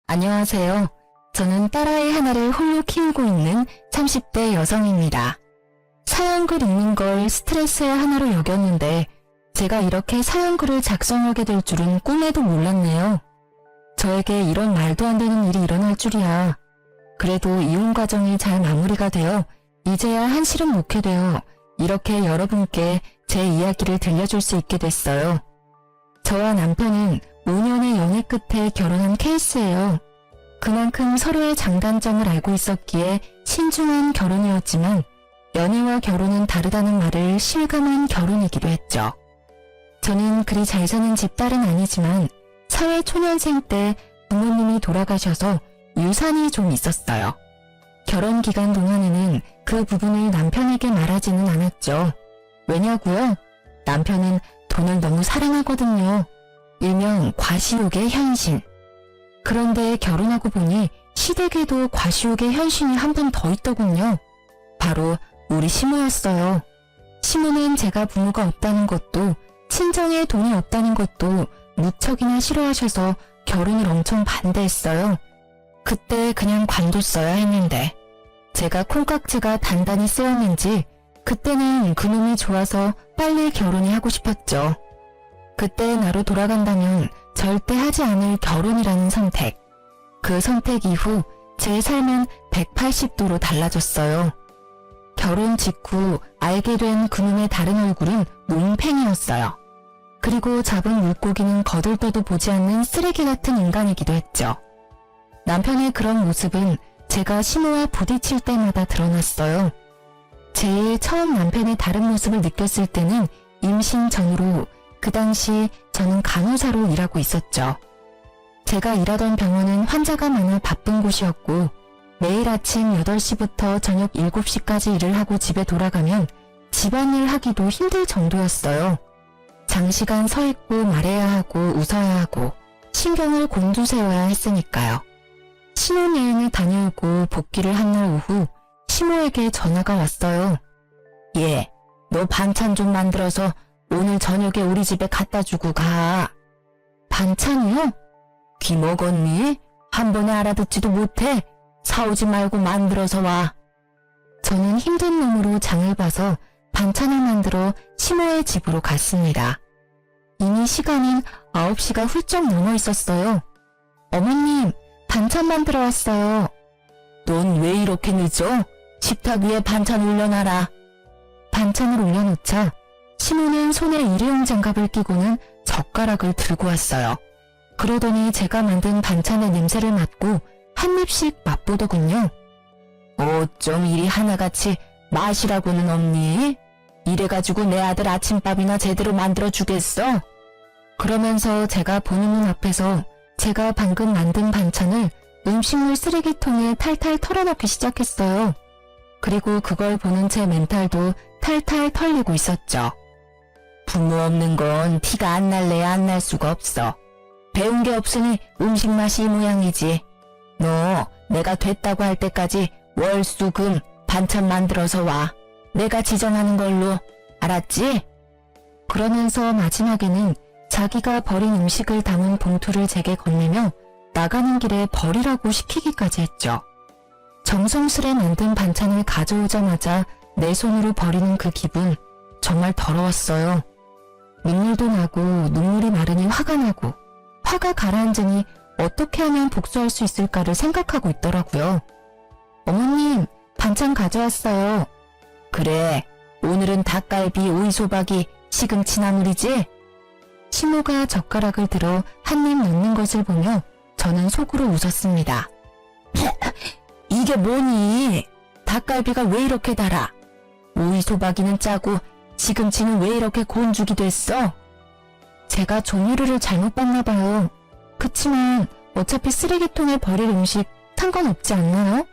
안녕하세요. 저는 딸아이 하나를 홀로 키우고 있는 30대 여성입니다. 사연글 읽는 걸 스트레스의 하나로 여겼는데 제가 이렇게 사연글을 작성하게 될 줄은 꿈에도 몰랐네요. 저에게 이런 말도 안 되는 일이 일어날 줄이야. 그래도 이혼 과정이 잘 마무리가 되어 이제야 한시름 놓게 되어 이렇게 여러분께 제 이야기를 들려줄 수 있게 됐어요. 저와 남편은 5년의 연애 끝에 결혼한 케이스예요. 그만큼 서로의 장단점을 알고 있었기에 신중한 결혼이었지만 연애와 결혼은 다르다는 말을 실감한 결혼이기도 했죠. 저는 그리 잘 사는 집딸은 아니지만 사회 초년생 때 부모님이 돌아가셔서 유산이 좀 있었어요. 결혼 기간 동안에는 그 부분을 남편에게 말하지는 않았죠. 왜냐고요? 남편은 돈을 너무 사랑하거든요. 일명 과시욕의 현신. 그런데 결혼하고 보니 시댁에도 과시욕의 현신이 한 분 더 있더군요. 바로 우리 시모였어요. 시모는 제가 부모가 없다는 것도 친정에 돈이 없다는 것도 무척이나 싫어하셔서 결혼을 엄청 반대했어요. 그때 그냥 관뒀어야 했는데 제가 콩깍지가 단단히 쓰였는지 그때는 그놈이 좋아서 빨리 결혼이 하고 싶었죠. 그때 나로 돌아간다면 절대 하지 않을 결혼이라는 선택. 그 선택 이후 제 삶은 180도로 달라졌어요. 결혼 직후 알게 된 그놈의 다른 얼굴은 몽팽이였어요. 그리고 잡은 물고기는 거들떠도 보지 않는 쓰레기 같은 인간이기도 했죠. 남편의 그런 모습은 제가 시모와 부딪힐 때마다 드러났어요. 제일 처음 남편의 다른 모습을 느꼈을 때는 임신 전으로 그 당시 저는 간호사로 일하고 있었죠. 제가 일하던 병원은 환자가 많아 바쁜 곳이었고 매일 아침 8시부터 저녁 7시까지 일을 하고 집에 돌아가면 집안일 하기도 힘들 정도였어요. 장시간 서 있고 말해야 하고 웃어야 하고 신경을 곤두세워야 했으니까요. 신혼여행을 다녀오고 복귀를 한 날 오후 시모에게 전화가 왔어요. 얘, 너 반찬 좀 만들어서 오늘 저녁에 우리 집에 갖다 주고 가. 반찬이요? 귀 먹었니? 한 번에 알아듣지도 못해. 사오지 말고 만들어서 와. 저는 힘든 놈으로 장을 봐서 반찬을 만들어 시모의 집으로 갔습니다. 이미 시간인 9시가 훌쩍 넘어 있었어요. 어머님, 반찬 만들어 왔어요. 넌 왜 이렇게 늦어? 식탁 위에 반찬 올려놔라. 반찬을 올려놓자 시모는 손에 일회용 장갑을 끼고는 젓가락을 들고 왔어요. 그러더니 제가 만든 반찬의 냄새를 맡고 한 입씩 맛보더군요. 어쩜 이리 하나같이 맛이라고는 없니? 이래가지고 내 아들 아침밥이나 제대로 만들어주겠어? 그러면서 제가 보는 눈 앞에서 제가 방금 만든 반찬을 음식물 쓰레기통에 탈탈 털어넣기 시작했어요. 그리고 그걸 보는 제 멘탈도 탈탈 털리고 있었죠. 부모 없는 건 티가 안 날래야 안 날 수가 없어. 배운 게 없으니 음식 맛이 이 모양이지. 너 내가 됐다고 할 때까지 월수금 반찬 만들어서 와. 내가 지정하는 걸로. 알았지? 그러면서 마지막에는 자기가 버린 음식을 담은 봉투를 제게 건네며 나가는 길에 버리라고 시키기까지 했죠. 정성스레 만든 반찬을 가져오자마자 내 손으로 버리는 그 기분 정말 더러웠어요. 눈물도 나고 눈물이 마르니 화가 나고 화가 가라앉으니 어떻게 하면 복수할 수 있을까를 생각하고 있더라고요. 어머님, 반찬 가져왔어요. 그래, 오늘은 닭갈비, 오이소박이, 시금치 나물이지? 시모가 젓가락을 들어 한 입 넣는 것을 보며 저는 속으로 웃었습니다. 이게 뭐니? 닭갈비가 왜 이렇게 달아? 오이소박이는 짜고 시금치는 왜 이렇게 곤죽이 됐어? 제가 종이류를 잘못 봤나 봐요. 그치만 어차피 쓰레기통에 버릴 음식 상관없지 않나요?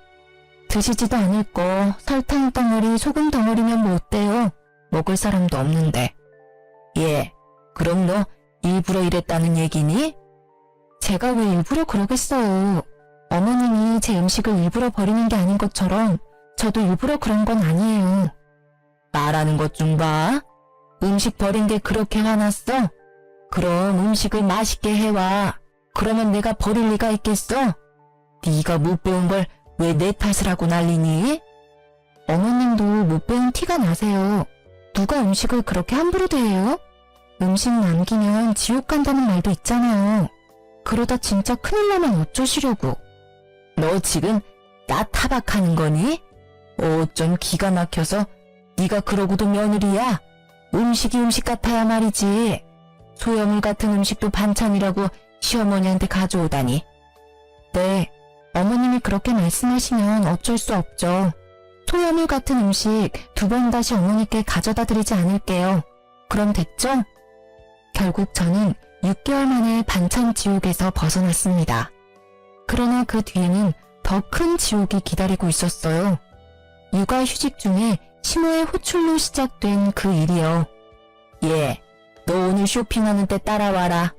드시지도 않을 거 설탕 덩어리, 소금 덩어리면 뭐 어때요? 먹을 사람도 없는데. 예, 그럼 너 일부러 이랬다는 얘기니? 제가 왜 일부러 그러겠어요. 어머님이 제 음식을 일부러 버리는 게 아닌 것처럼 저도 일부러 그런 건 아니에요. 말하는 것 좀 봐. 음식 버린 게 그렇게 화났어? 그럼 음식을 맛있게 해와. 그러면 내가 버릴 리가 있겠어? 네가 못 배운 걸 왜 내 탓을 하고 난리니? 어머님도 못 배운 티가 나세요. 누가 음식을 그렇게 함부로 대해요? 음식 남기면 지옥 간다는 말도 있잖아요. 그러다 진짜 큰일 나면 어쩌시려고. 너 지금 나 타박하는 거니? 좀 기가 막혀서 네가 그러고도 며느리야? 음식이 음식 같아야 말이지. 소염물 같은 음식도 반찬이라고 시어머니한테 가져오다니. 네, 어머님이 그렇게 말씀하시면 어쩔 수 없죠. 소염물 같은 음식 2번 다시 어머니께 가져다 드리지 않을게요. 그럼 됐죠? 결국 저는 6개월 만에 반찬 지옥에서 벗어났습니다. 그러나 그 뒤에는 더 큰 지옥이 기다리고 있었어요. 육아휴직 중에 시모의 호출로 시작된 그 일이요. 너 오늘 쇼핑하는 때 따라와라.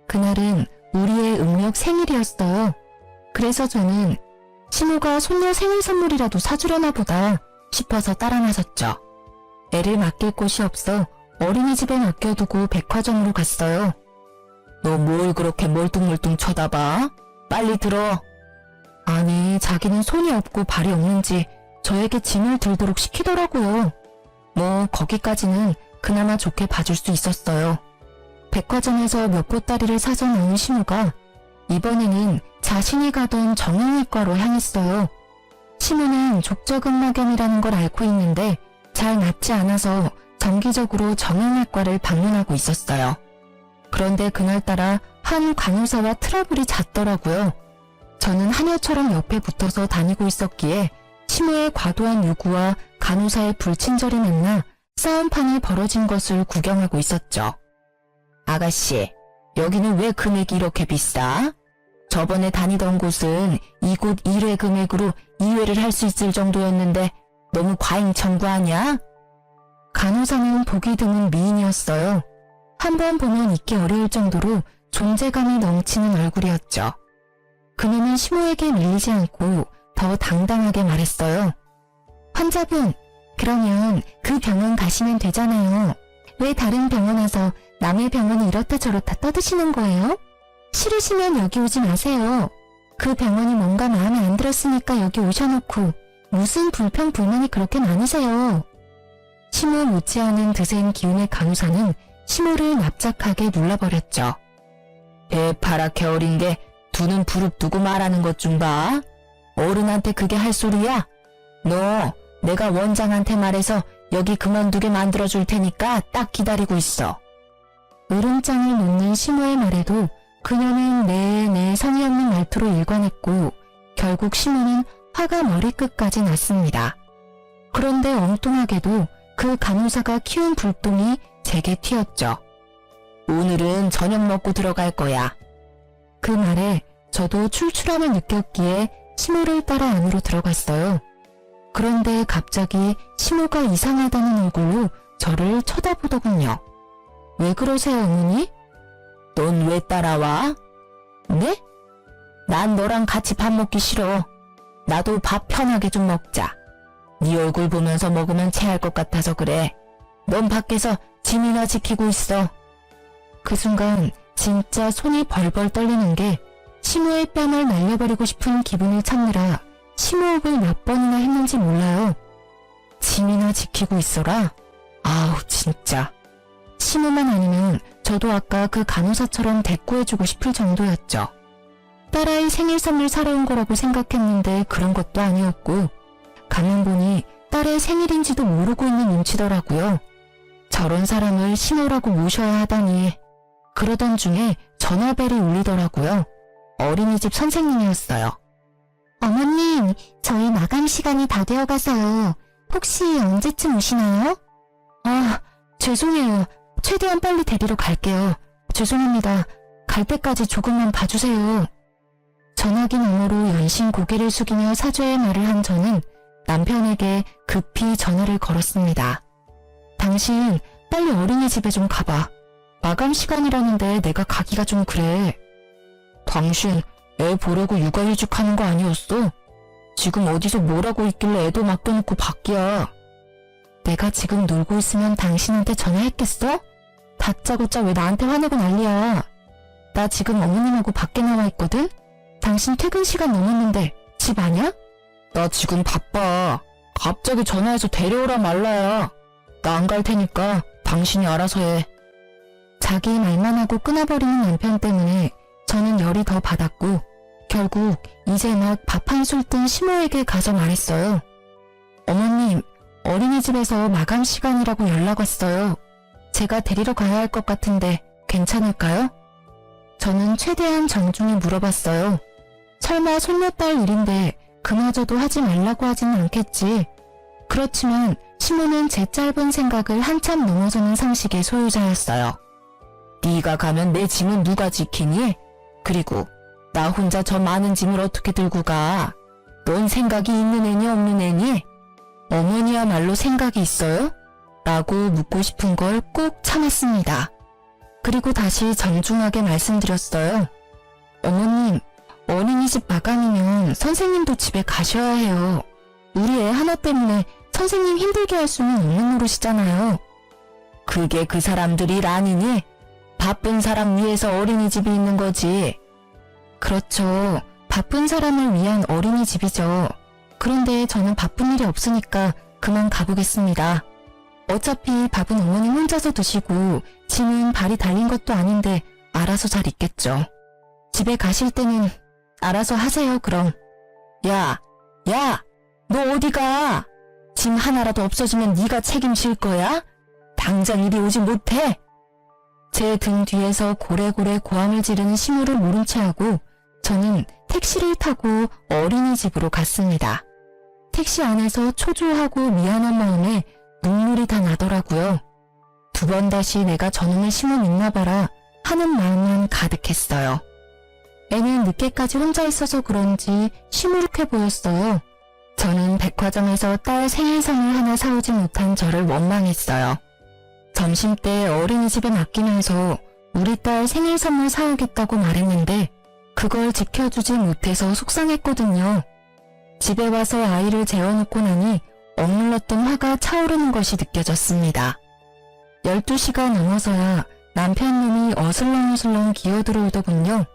그날은 우리의 음력 생일이었어요. 그래서 저는 시모가 손녀 생일 선물이라도 사주려나 보다 싶어서 따라 나섰죠. 애를 맡길 곳이 없어 어린이집에 맡겨두고 백화점으로 갔어요. 너 뭘 그렇게 멀뚱멀뚱 쳐다봐? 빨리 들어. 아니, 자기는 손이 없고 발이 없는지 저에게 짐을 들도록 시키더라고요. 뭐 거기까지는 그나마 좋게 봐줄 수 있었어요. 백화점에서 몇 보따리를 사서 나온 시모가 이번에는 자신이 가던 정형외과로 향했어요. 시모는 족저근막염이라는 걸 앓고 있는데 잘 낫지 않아서 정기적으로 정형외과를 방문하고 있었어요. 그런데 그날따라 한 간호사와 트러블이 잦더라고요. 저는 하녀처럼 옆에 붙어서 다니고 있었기에 시모의 과도한 요구와 간호사의 불친절이 만나 싸움판이 벌어진 것을 구경하고 있었죠. 아가씨, 여기는 왜 금액이 이렇게 비싸? 저번에 다니던 곳은 이곳 1회 금액으로 2회를 할 수 있을 정도였는데 너무 과잉 청구 아니야? 간호사는 보기 드문 미인이었어요. 한 번 보면 잊기 어려울 정도로 존재감이 넘치는 얼굴이었죠. 그녀는 시모에게 밀리지 않고 더 당당하게 말했어요. 환자분, 그러면 그 병원 가시면 되잖아요. 왜 다른 병원 와서 남의 병원이 이렇다 저렇다 떠드시는 거예요? 싫으시면 여기 오지 마세요. 그 병원이 뭔가 마음에 안 들었으니까 여기 오셔놓고 무슨 불평불만이 그렇게 많으세요. 시모 못지않은 드센 기운의 간호사는 시모를 납작하게 눌러버렸죠. 배 파랗게 어린 게 두 눈 부릅뜨고 말하는 것 좀 봐. 어른한테 그게 할 소리야? 너 내가 원장한테 말해서 여기 그만두게 만들어줄 테니까 딱 기다리고 있어. 으름장을 놓는 시모의 말에도 그녀는 네 성의 없는 말투로 일관했고 결국 시모는 화가 머리끝까지 났습니다. 그런데 엉뚱하게도 그 간호사가 키운 불똥이 제게 튀었죠. 오늘은 저녁 먹고 들어갈 거야. 그 말에 저도 출출함을 느꼈기에 시모를 따라 안으로 들어갔어요. 그런데 갑자기 시모가 이상하다는 얼굴로 저를 쳐다보더군요. 왜 그러세요, 어머니? 넌 왜 따라와? 네? 난 너랑 같이 밥 먹기 싫어. 나도 밥 편하게 좀 먹자. 네 얼굴 보면서 먹으면 체할 것 같아서 그래. 넌 밖에서 짐이나 지키고 있어. 그 순간 진짜 손이 벌벌 떨리는 게 시모의 뺨을 날려버리고 싶은 기분을 참느라 심호흡을 몇 번이나 했는지 몰라요. 짐이나 지키고 있어라? 아우 진짜. 시모만 아니면 저도 아까 그 간호사처럼 대꾸해주고 싶을 정도였죠. 딸아이 생일 선물 사러 온 거라고 생각했는데 그런 것도 아니었고 가면 보니 딸의 생일인지도 모르고 있는 눈치더라고요. 저런 사람을 시모라고 모셔야 하다니. 그러던 중에 전화벨이 울리더라고요. 어린이집 선생님이었어요. 어머님, 저희 마감 시간이 다 되어가서요. 혹시 언제쯤 오시나요? 아, 죄송해요. 최대한 빨리 데리러 갈게요. 죄송합니다. 갈 때까지 조금만 봐주세요. 전화기 너머로 연신 고개를 숙이며 사죄의 말을 한 저는 남편에게 급히 전화를 걸었습니다. 당신 빨리 어린이집에 좀 가봐. 마감 시간이라는데 내가 가기가 좀 그래. 당신 애 보려고 육아휴직하는 거 아니었어? 지금 어디서 뭘 하고 있길래 애도 맡겨놓고 밖이야. 내가 지금 놀고 있으면 당신한테 전화했겠어? 다짜고짜 왜 나한테 화내고 난리야. 나 지금 어머님하고 밖에 나와 있거든? 당신 퇴근 시간 넘었는데 집 아냐? 나 지금 바빠. 갑자기 전화해서 데려오라 말라야. 나 안 갈 테니까 당신이 알아서 해. 자기 말만 하고 끊어버리는 남편 때문에 저는 열이 더 받았고 결국 이제 막 밥 한 술 뜬 시모에게 가서 말했어요. 어머님, 어린이집에서 마감 시간이라고 연락 왔어요. 제가 데리러 가야 할 것 같은데 괜찮을까요? 저는 최대한 정중히 물어봤어요. 설마 손녀딸 일인데 그마저도 하지 말라고 하진 않겠지. 그렇지만 시모는 제 짧은 생각을 한참 넘어서는 상식의 소유자였어요. 네가 가면 내 짐은 누가 지키니? 그리고 나 혼자 저 많은 짐을 어떻게 들고 가? 넌 생각이 있는 애니 없는 애니? 어머니야말로 생각이 있어요? 라고 묻고 싶은 걸 꼭 참았습니다. 그리고 다시 정중하게 말씀드렸어요. 어머님, 어린이집 마감이면 선생님도 집에 가셔야 해요. 우리 애 하나 때문에 선생님 힘들게 할 수는 없는 노릇이잖아요. 그게 그 사람들 일 아니니? 바쁜 사람 위해서 어린이집이 있는 거지. 그렇죠. 바쁜 사람을 위한 어린이집이죠. 그런데 저는 바쁜 일이 없으니까 그만 가보겠습니다. 어차피 밥은 어머님 혼자서 드시고 짐은 발이 달린 것도 아닌데 알아서 잘 있겠죠. 집에 가실 때는 알아서 하세요, 그럼. 야, 너 어디 가? 짐 하나라도 없어지면 네가 책임질 거야? 당장 이리 오지 못해? 제 등 뒤에서 고래고래 고함을 지르는 시무를 모른 채 하고 저는 택시를 타고 어린이집으로 갔습니다. 택시 안에서 초조하고 미안한 마음에 눈물이 다 나더라고요. 두 번 다시 내가 저놈의 시무 믿나 봐라 하는 마음만 가득했어요. 애는 늦게까지 혼자 있어서 그런지 시무룩해 보였어요. 저는 백화점에서 딸 생일 선물 하나 사오지 못한 저를 원망했어요. 점심때 어린이집에 맡기면서 우리 딸 생일 선물 사오겠다고 말했는데 그걸 지켜주지 못해서 속상했거든요. 집에 와서 아이를 재워놓고 나니 억눌렀던 화가 차오르는 것이 느껴졌습니다. 12시가 넘어서야 남편 놈이 어슬렁어슬렁 기어들어오더군요.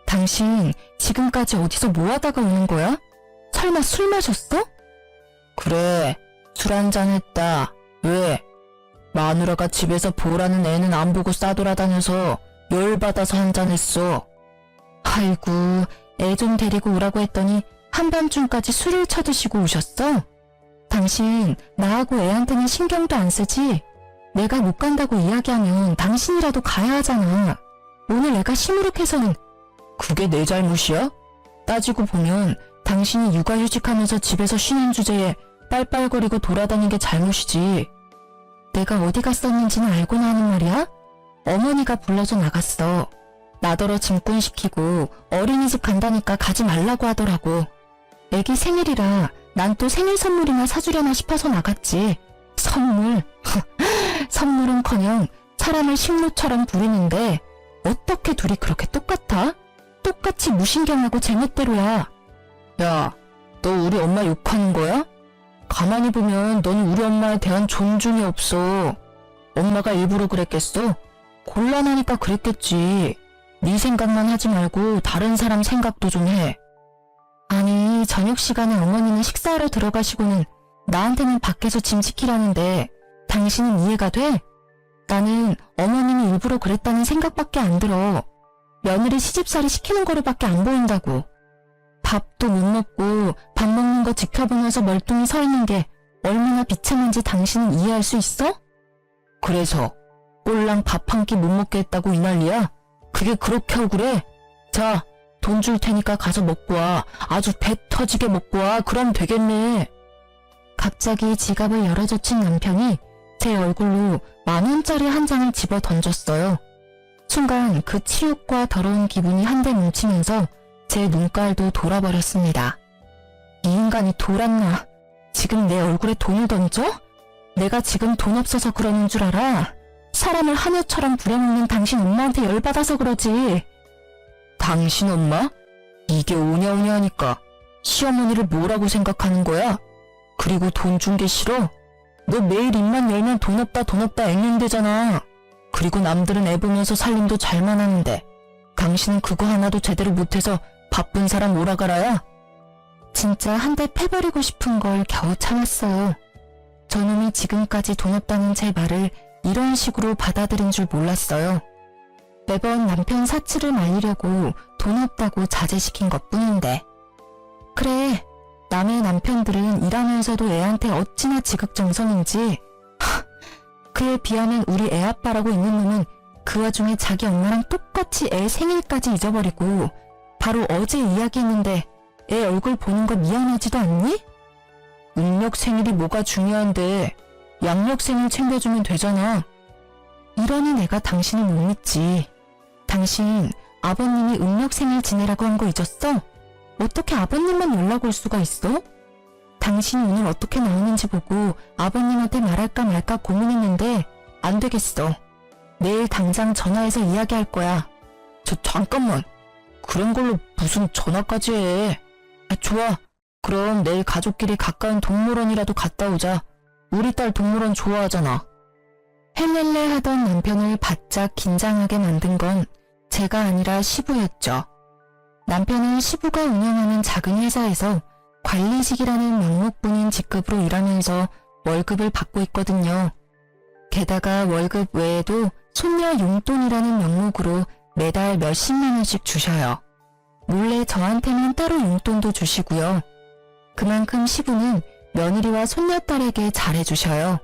당신 지금까지 어디서 뭐하다가 오는 거야? 설마 술 마셨어? 그래, 술 한잔 했다. 왜? 마누라가 집에서 보라는 애는 안 보고 싸돌아다녀서 열받아서 한잔 했어. 아이고, 애 좀 데리고 오라고 했더니 한밤중까지 술을 쳐드시고 오셨어? 당신 나하고 애한테는 신경도 안 쓰지? 내가 못 간다고 이야기하면 당신이라도 가야 하잖아. 오늘 애가 시무룩해서는 그게 내 잘못이야? 따지고 보면 당신이 육아휴직하면서 집에서 쉬는 주제에 빨빨거리고 돌아다닌 게 잘못이지. 내가 어디 갔었는지는 알고나 하는 말이야? 어머니가 불러서 나갔어. 나더러 짐꾼 시키고 어린이집 간다니까 가지 말라고 하더라고. 애기 생일이라 난 또 생일 선물이나 사주려나 싶어서 나갔지. 선물? 선물은커녕 사람을 식물처럼 부리는데 어떻게 둘이 그렇게 똑같아? 똑같이 무신경하고 제멋대로야. 야, 너 우리 엄마 욕하는 거야? 가만히 보면 넌 우리 엄마에 대한 존중이 없어. 엄마가 일부러 그랬겠어? 곤란하니까 그랬겠지. 네 생각만 하지 말고 다른 사람 생각도 좀 해. 아니, 저녁 시간에 어머니는 식사하러 들어가시고는 나한테는 밖에서 짐 지키라는데 당신은 이해가 돼? 나는 어머님이 일부러 그랬다는 생각밖에 안 들어. 며느리 시집살이 시키는 거로밖에 안 보인다고. 밥도 못 먹고 밥 먹는 거 지켜보면서 멀뚱히 서 있는 게 얼마나 비참한지 당신은 이해할 수 있어? 그래서 꼴랑 밥 한 끼 못 먹게 했다고 이 난리야? 그게 그렇게 억울해? 자, 돈 줄 테니까 가서 먹고 와. 아주 배 터지게 먹고 와. 그럼 되겠네. 갑자기 지갑을 열어젖힌 남편이 제 얼굴로 10,000원짜리 한 장을 집어 던졌어요. 순간 그 치욕과 더러운 기분이 한데 뭉치면서 제 눈깔도 돌아버렸습니다. 이 인간이 돌았나? 지금 내 얼굴에 돈을 던져? 내가 지금 돈 없어서 그러는 줄 알아? 사람을 하녀처럼 부려먹는 당신 엄마한테 열받아서 그러지. 당신 엄마? 이게 오냐오냐 하니까 시어머니를 뭐라고 생각하는 거야? 그리고 돈 준 게 싫어? 너 매일 입만 열면 돈 없다 앵앵대잖아. 그리고 남들은 애 보면서 살림도 잘만 하는데 당신은 그거 하나도 제대로 못해서 바쁜 사람 오라가라야. 진짜 한 대 패버리고 싶은 걸 겨우 참았어요. 저놈이 지금까지 돈 없다는 제 말을 이런 식으로 받아들인 줄 몰랐어요. 매번 남편 사치를 말리려고 돈 없다고 자제시킨 것뿐인데. 그래, 남의 남편들은 일하면서도 애한테 어찌나 지극정성인지. 그에 비하면 우리 애아빠라고 있는 놈은 그 와중에 자기 엄마랑 똑같이 애 생일까지 잊어버리고 바로 어제 이야기했는데 애 얼굴 보는 거 미안하지도 않니? 음력 생일이 뭐가 중요한데 양력 생일 챙겨주면 되잖아. 이러니 내가 당신을 못 믿지. 당신 아버님이 음력 생일 지내라고 한 거 잊었어? 어떻게 아버님만 연락 올 수가 있어? 당신이 오늘 어떻게 나오는지 보고 아버님한테 말할까 말까 고민했는데 안 되겠어. 내일 당장 전화해서 이야기할 거야. 잠깐만. 그런 걸로 무슨 전화까지 해. 좋아. 그럼 내일 가족끼리 가까운 동물원이라도 갔다 오자. 우리 딸 동물원 좋아하잖아. 헬렐레 하던 남편을 바짝 긴장하게 만든 건 제가 아니라 시부였죠. 남편은 시부가 운영하는 작은 회사에서 관리직이라는 명목뿐인 직급으로 일하면서 월급을 받고 있거든요. 게다가 월급 외에도 손녀 용돈이라는 명목으로 매달 몇십만 원씩 주셔요. 몰래 저한테는 따로 용돈도 주시고요. 그만큼 시부는 며느리와 손녀딸에게 잘해주셔요.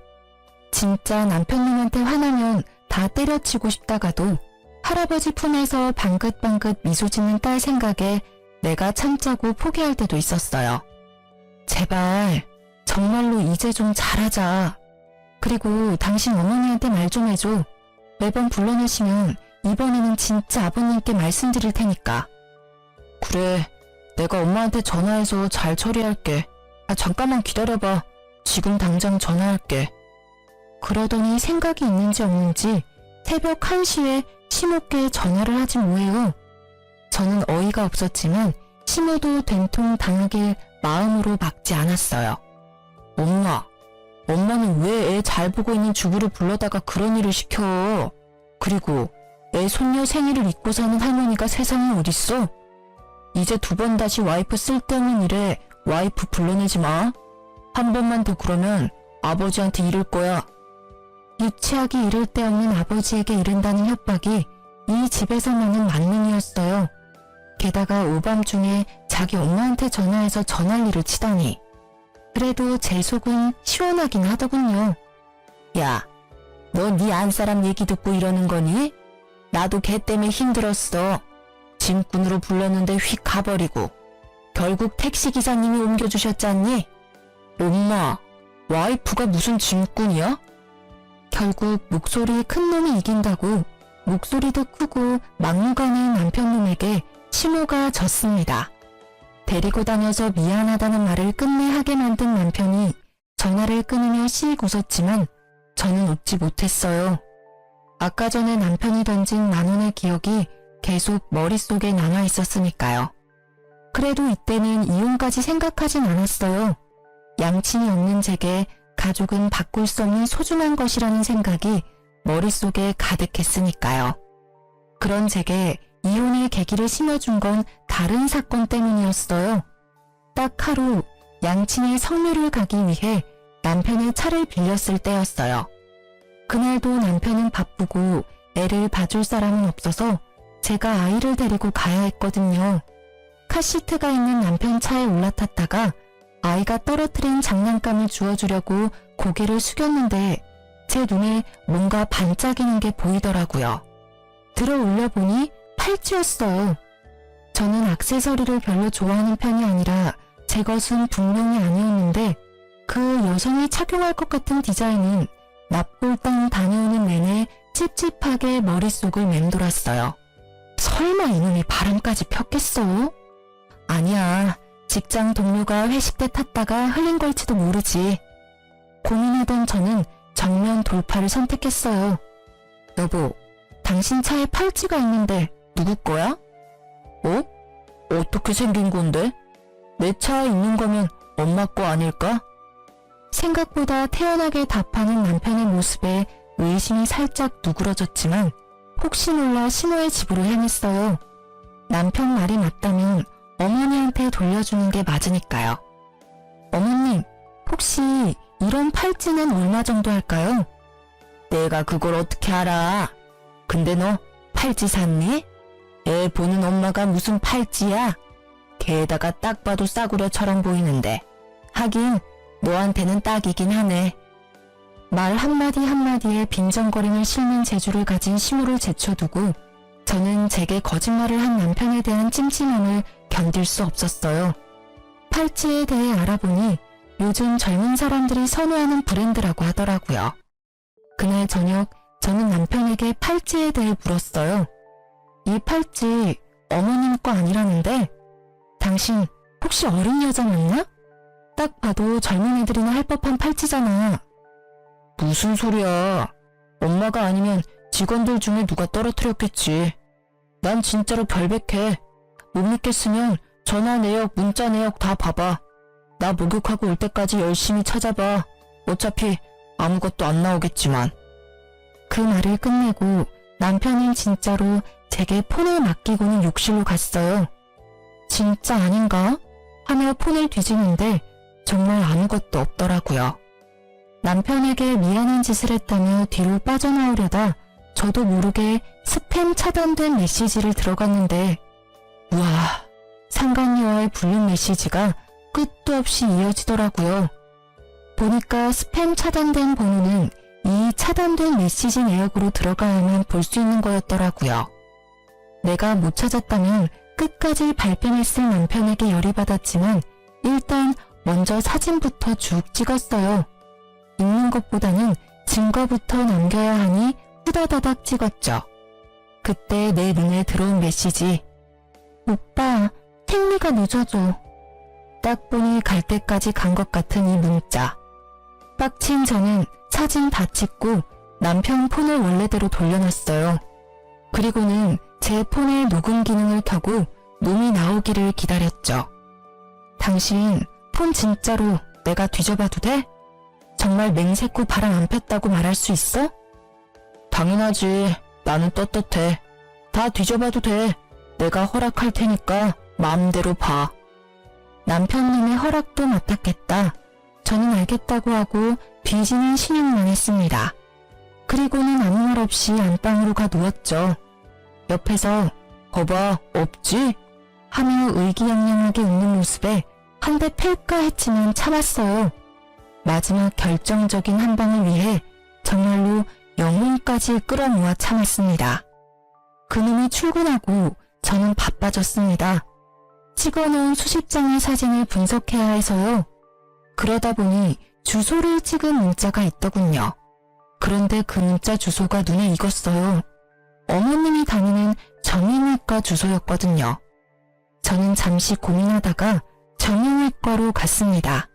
진짜 남편님한테 화나면 다 때려치고 싶다가도 할아버지 품에서 방긋방긋 미소 짓는 딸 생각에 내가 참자고 포기할 때도 있었어요. 제발 정말로 이제 좀 잘하자. 그리고 당신 어머니한테 말 좀 해줘. 매번 불러내시면 이번에는 진짜 아버님께 말씀드릴 테니까. 그래, 내가 엄마한테 전화해서 잘 처리할게. 잠깐만 기다려봐. 지금 당장 전화할게. 그러더니 생각이 있는지 없는지 새벽 1시에 시모께 전화를 하지 뭐해요. 저는 어이가 없었지만 시모도 된통 당하길 마음으로 막지 않았어요. 엄마는 왜 애 잘 보고 있는 주부를 불러다가 그런 일을 시켜? 그리고 애 손녀 생일을 잊고 사는 할머니가 세상에 어딨어? 이제 2번 다시 와이프 쓸데없는 일에 와이프 불러내지 마. 한 번만 더 그러면 아버지한테 이를 거야. 유치하기 이를 데 없는 아버지에게 이른다는 협박이 이 집에서만은 만능이었어요. 게다가 오밤중에 자기 엄마한테 전화해서 전화리를 치다니. 그래도 제 속은 시원하긴 하더군요. 야, 너 네 안사람 얘기 듣고 이러는 거니? 나도 걔 때문에 힘들었어. 짐꾼으로 불렀는데 휙 가버리고 결국 택시기사님이 옮겨주셨잖니? 엄마, 와이프가 무슨 짐꾼이야? 결국 목소리 큰 놈이 이긴다고 목소리도 크고 막무가내인 남편놈에게 시모가 졌습니다. 데리고 다녀서 미안하다는 말을 끝내 하게 만든 남편이 전화를 끊으며 씩 웃었지만 저는 웃지 못했어요. 아까 전에 남편이 던진 10,000원의 기억이 계속 머릿속에 남아 있었으니까요. 그래도 이때는 이혼까지 생각하진 않았어요. 양친이 없는 제게 가족은 바꿀 수 없는 소중한 것이라는 생각이 머릿속에 가득했으니까요. 그런 제게 이혼의 계기를 심어준 건 다른 사건 때문이었어요. 딱 하루 양친의 성묘를 가기 위해 남편의 차를 빌렸을 때였어요. 그날도 남편은 바쁘고 애를 봐줄 사람은 없어서 제가 아이를 데리고 가야 했거든요. 카시트가 있는 남편 차에 올라탔다가 아이가 떨어뜨린 장난감을 주워주려고 고개를 숙였는데 제 눈에 뭔가 반짝이는 게 보이더라고요. 들어 올려보니 팔찌였어요. 저는 액세서리를 별로 좋아하는 편이 아니라 제 것은 분명히 아니었는데 그 여성이 착용할 것 같은 디자인은 납골당 다녀오는 내내 찝찝하게 머릿속을 맴돌았어요. 설마 이놈이 바람까지 폈겠어? 아니야. 직장 동료가 회식 때 탔다가 흘린 걸지도 모르지. 고민하던 저는 정면 돌파를 선택했어요. 여보, 당신 차에 팔찌가 있는데 누구 거야? 어떻게 생긴 건데? 내 차에 있는 거면 엄마 거 아닐까? 생각보다 태연하게 답하는 남편의 모습에 의심이 살짝 누그러졌지만 혹시 몰라 신호의 집으로 향했어요. 남편 말이 맞다면 남편에게 돌려주는 게 맞으니까요. 어머님, 혹시 이런 팔찌는 얼마 정도 할까요? 내가 그걸 어떻게 알아? 근데 너 팔찌 샀니? 애 보는 엄마가 무슨 팔찌야? 게다가 딱 봐도 싸구려처럼 보이는데. 하긴 너한테는 딱이긴 하네. 말 한마디 한마디에 빈정거림을 싣는 재주를 가진 시모를 제쳐두고 저는 제게 거짓말을 한 남편에 대한 찜찜함을 견딜 수 없었어요. 팔찌에 대해 알아보니 요즘 젊은 사람들이 선호하는 브랜드라고 하더라고요. 그날 저녁 저는 남편에게 팔찌에 대해 물었어요. 이 팔찌 어머님 거 아니라는데? 당신 혹시 어린 여자 맞나? 딱 봐도 젊은 애들이나 할 법한 팔찌잖아. 무슨 소리야. 엄마가 아니면 직원들 중에 누가 떨어뜨렸겠지. 난 진짜로 결백해. 못 믿겠으면 전화 내역, 문자 내역 다 봐봐. 나 목욕하고 올 때까지 열심히 찾아봐. 어차피 아무것도 안 나오겠지만. 그 말을 끝내고 남편은 진짜로 제게 폰을 맡기고는 욕실로 갔어요. 진짜 아닌가? 하며 폰을 뒤지는데 정말 아무것도 없더라고요. 남편에게 미안한 짓을 했다며 뒤로 빠져나오려다 저도 모르게 스팸 차단된 메시지를 들어갔는데 우와, 상간녀와의 불륜 메시지가 끝도 없이 이어지더라고요. 보니까 스팸 차단된 번호는 이 차단된 메시지 내역으로 들어가야만 볼 수 있는 거였더라고요. 내가 못 찾았다면 끝까지 발뺌했을 남편에게 열이 받았지만 일단 먼저 사진부터 쭉 찍었어요. 읽는 것보다는 증거부터 남겨야 하니 후다다닥 찍었죠. 그때 내 눈에 들어온 메시지. 오빠, 택리가 늦어져. 딱 보니 갈 때까지 간 것 같은 이 문자. 빡친 저는 사진 다 찍고 남편 폰을 원래대로 돌려놨어요. 그리고는 제 폰의 녹음 기능을 켜고 놈이 나오기를 기다렸죠. 당신 폰 진짜로 내가 뒤져봐도 돼? 정말 맹세코 바람 안 폈다고 말할 수 있어? 당연하지. 나는 떳떳해. 다 뒤져봐도 돼. 내가 허락할 테니까 마음대로 봐. 남편님의 허락도 맡았겠다. 저는 알겠다고 하고 뒤지는 신용만 했습니다. 그리고는 아무 말 없이 안방으로 가 누웠죠. 옆에서 거봐 없지? 하며 의기양양하게 웃는 모습에 한 대 팰까 했지만 참았어요. 마지막 결정적인 한 방을 위해 정말로 영혼까지 끌어모아 참았습니다. 그놈이 출근하고 저는 바빠졌습니다. 찍어놓은 수십 장의 사진을 분석해야 해서요. 그러다 보니 주소를 찍은 문자가 있더군요. 그런데 그 문자 주소가 눈에 익었어요. 어머님이 다니는 정형외과 주소였거든요. 저는 잠시 고민하다가 정형외과로 갔습니다.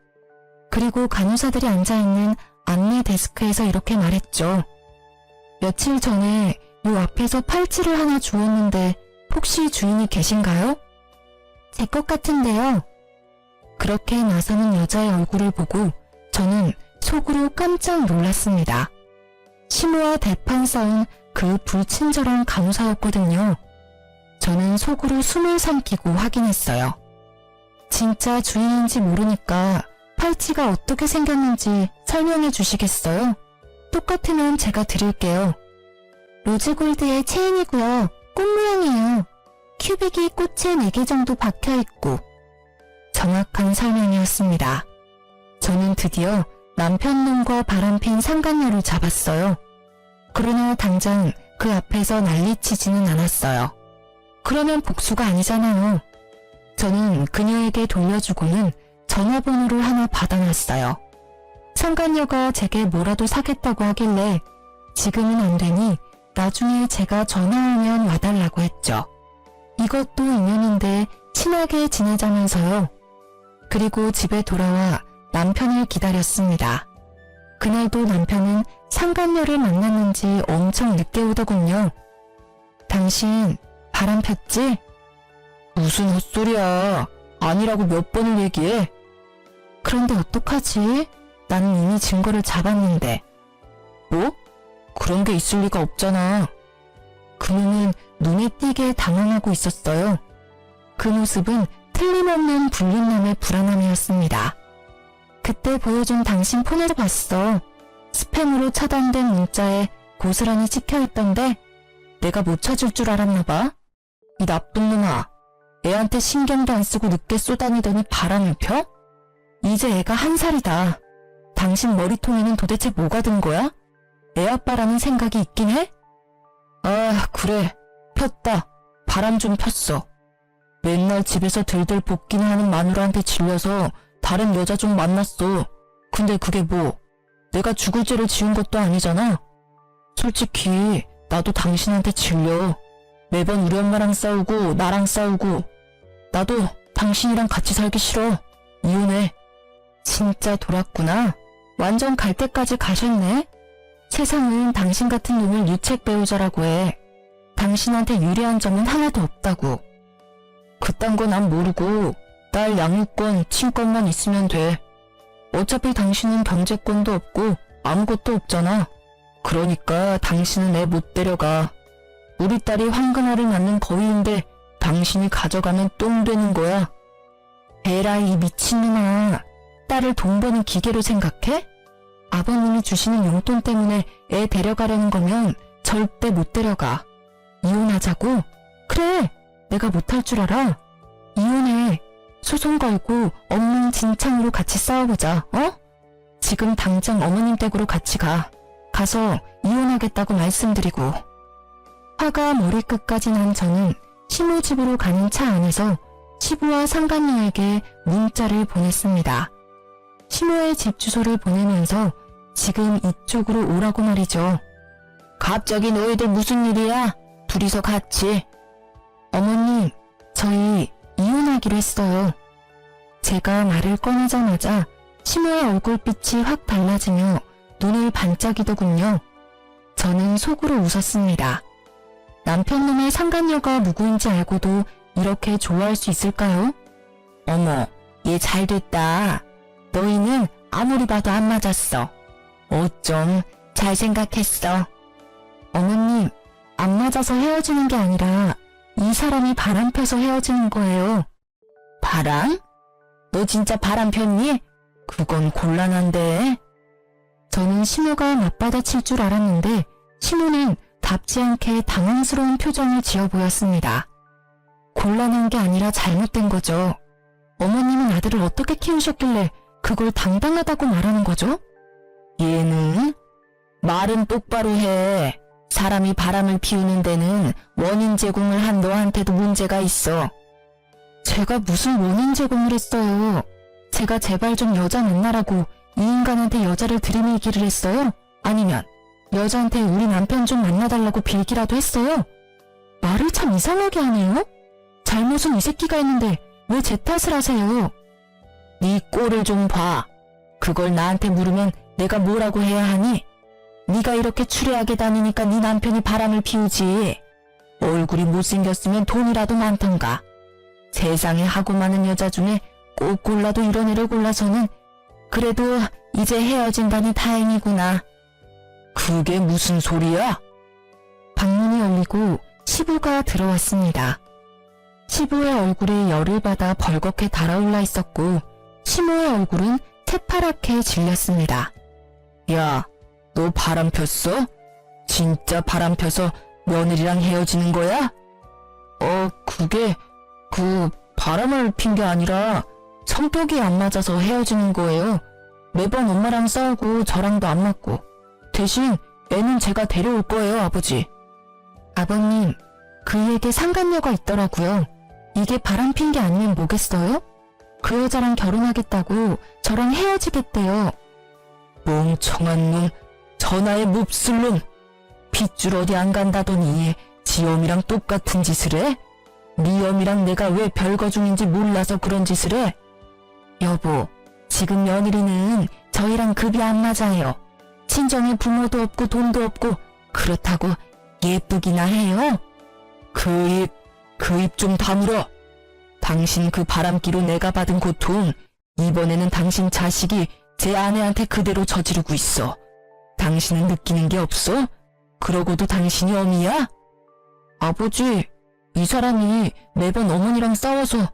그리고 간호사들이 앉아있는 안내 데스크에서 이렇게 말했죠. 며칠 전에 요 앞에서 팔찌를 하나 주웠는데 혹시 주인이 계신가요? 제 것 같은데요. 그렇게 나서는 여자의 얼굴을 보고 저는 속으로 깜짝 놀랐습니다. 시모와 대판 싸운 그 불친절한 간호사였거든요. 저는 속으로 숨을 삼키고 확인했어요. 진짜 주인인지 모르니까 팔찌가 어떻게 생겼는지 설명해 주시겠어요? 똑같으면 제가 드릴게요. 로즈골드의 체인이고요. 꽃 모양이에요. 큐빅이 꽃에 4개 정도 박혀있고. 정확한 설명이었습니다. 저는 드디어 남편 놈과 바람핀 상간녀를 잡았어요. 그러나 당장 그 앞에서 난리치지는 않았어요. 그러면 복수가 아니잖아요. 저는 그녀에게 돌려주고는 전화번호를 하나 받아놨어요. 상간녀가 제게 뭐라도 사겠다고 하길래 지금은 안 되니 나중에 제가 전화오면 와달라고 했죠. 이것도 인연인데 친하게 지내자면서요. 그리고 집에 돌아와 남편을 기다렸습니다. 그날도 남편은 상간녀를 만났는지 엄청 늦게 오더군요. 당신 바람 폈지? 무슨 헛소리야. 아니라고 몇 번을 얘기해. 그런데 어떡하지? 나는 이미 증거를 잡았는데. 뭐? 그런 게 있을 리가 없잖아. 그놈은 눈에 띄게 당황하고 있었어요. 그 모습은 틀림없는 불린남의 불안함이었습니다. 그때 보여준 당신 폰에서 봤어. 스팸으로 차단된 문자에 고스란히 찍혀있던데 내가 못 찾을 줄 알았나 봐. 이 나쁜 놈아. 애한테 신경도 안 쓰고 늦게 쏘다니더니 바람을 펴? 이제 애가 1살이다. 당신 머리통에는 도대체 뭐가 든 거야? 애 아빠라는 생각이 있긴 해? 아, 그래. 폈다. 바람 좀 폈어. 맨날 집에서 들들 볶기나 하는 마누라한테 질려서 다른 여자 좀 만났어. 근데 그게 뭐? 내가 죽을 죄를 지은 것도 아니잖아. 솔직히 나도 당신한테 질려. 매번 우리 엄마랑 싸우고 나랑 싸우고. 나도 당신이랑 같이 살기 싫어. 이혼해. 진짜 돌았구나. 완전 갈 때까지 가셨네. 세상은 당신 같은 놈을 유책 배우자라고 해. 당신한테 유리한 점은 하나도 없다고. 그딴 거 난 모르고 딸 양육권, 친권만 있으면 돼. 어차피 당신은 경제권도 없고 아무것도 없잖아. 그러니까 당신은 애 못 데려가. 우리 딸이 황금알을 낳는 거위인데 당신이 가져가면 똥 되는 거야. 에라이 미친놈아. 딸을 돈 버는 기계로 생각해? 아버님이 주시는 용돈 때문에 애 데려가려는 거면 절대 못 데려가. 이혼하자고? 그래. 내가 못할 줄 알아. 이혼해. 소송 걸고 엉망진창으로 같이 싸워보자. 어? 지금 당장 어머님 댁으로 같이 가. 가서 이혼하겠다고 말씀드리고. 화가 머리끝까지 난 저는 시모 집으로 가는 차 안에서 시부와 상간녀에게 문자를 보냈습니다. 시모의 집 주소를 보내면서 지금 이쪽으로 오라고 말이죠. 갑자기 너희들 무슨 일이야? 둘이서 같이. 어머님, 저희 이혼하기로 했어요. 제가 말을 꺼내자마자 시모의 얼굴빛이 확 달라지며 눈을 반짝이더군요. 저는 속으로 웃었습니다. 남편놈의 상간녀가 누구인지 알고도 이렇게 좋아할 수 있을까요? 어머, 얘 잘됐다. 너희는 아무리 봐도 안 맞았어. 어쩜 잘 생각했어. 어머님, 안 맞아서 헤어지는 게 아니라 이 사람이 바람 펴서 헤어지는 거예요. 바람? 너 진짜 바람 폈니? 그건 곤란한데. 저는 시모가 맞받아칠 줄 알았는데 시모는 답지 않게 당황스러운 표정을 지어 보였습니다. 곤란한 게 아니라 잘못된 거죠. 어머님은 아들을 어떻게 키우셨길래 그걸 당당하다고 말하는 거죠? 얘는 말은 똑바로 해. 사람이 바람을 피우는 데는 원인 제공을 한 너한테도 문제가 있어. 제가 무슨 원인 제공을 했어요? 제가 제발 좀 여자 만나라고 이 인간한테 여자를 들이밀기를 했어요? 아니면 여자한테 우리 남편 좀 만나달라고 빌기라도 했어요? 말을 참 이상하게 하네요? 잘못은 이 새끼가 했는데 왜 제 탓을 하세요? 네 꼴을 좀 봐. 그걸 나한테 물으면 내가 뭐라고 해야 하니? 네가 이렇게 추레하게 다니니까 네 남편이 바람을 피우지. 얼굴이 못생겼으면 돈이라도 많던가. 세상에 하고 많은 여자 중에 꼭 골라도 이런 애를 골라서는 그래도 이제 헤어진다니 다행이구나. 그게 무슨 소리야? 방문이 열리고 시부가 들어왔습니다. 시부의 얼굴이 열을 받아 벌겋게 달아올라 있었고 시모의 얼굴은 새파랗게 질렸습니다. 야, 너 바람 폈어? 진짜 바람 펴서 며느리랑 헤어지는 거야? 그게 바람을 핀 게 아니라 성격이 안 맞아서 헤어지는 거예요. 매번 엄마랑 싸우고 저랑도 안 맞고. 대신 애는 제가 데려올 거예요, 아버지. 아버님, 그에게 상간녀가 있더라고요. 이게 바람 핀 게 아니면 뭐겠어요? 그 여자랑 결혼하겠다고 저랑 헤어지겠대요. 멍청한 놈, 전화에 몹쓸 놈. 핏줄 어디 안 간다더니 지 엄이랑 똑같은 짓을 해? 네 엄이랑 내가 왜 별거 중인지 몰라서 그런 짓을 해? 여보, 지금 며느리는 저희랑 급이 안 맞아요. 친정에 부모도 없고 돈도 없고 그렇다고 예쁘기나 해요? 그 입 좀 다물어. 당신 그 바람기로 내가 받은 고통, 이번에는 당신 자식이 제 아내한테 그대로 저지르고 있어. 당신은 느끼는 게 없어? 그러고도 당신이 어미야? 아버지, 이 사람이 매번 어머니랑 싸워서.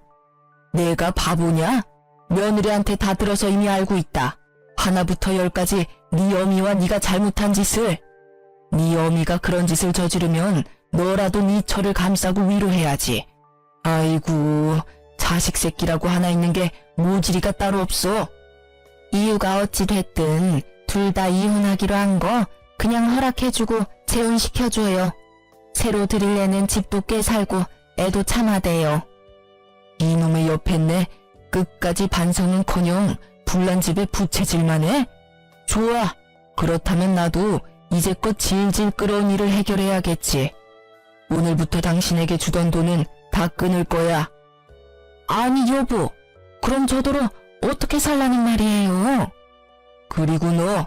내가 바보냐? 며느리한테 다 들어서 이미 알고 있다. 하나부터 열까지 네 어미와 네가 잘못한 짓을. 네 어미가 그런 짓을 저지르면 너라도 네 처를 감싸고 위로해야지. 아이고, 자식 새끼라고 하나 있는 게 모질이가 따로 없어. 이유가 어찌 됐든 둘 다 이혼하기로 한 거 그냥 허락해주고 재혼시켜줘요. 새로 들일 애는 집도 꽤 살고 애도 참하대요. 이놈의 옆했네. 끝까지 반성은커녕 불난 집에 부채질만 해? 좋아. 그렇다면 나도 이제껏 질질 끌어온 일을 해결해야겠지. 오늘부터 당신에게 주던 돈은 다 끊을 거야. 아니 여보, 그럼 저더러 어떻게 살라는 말이에요? 그리고 너,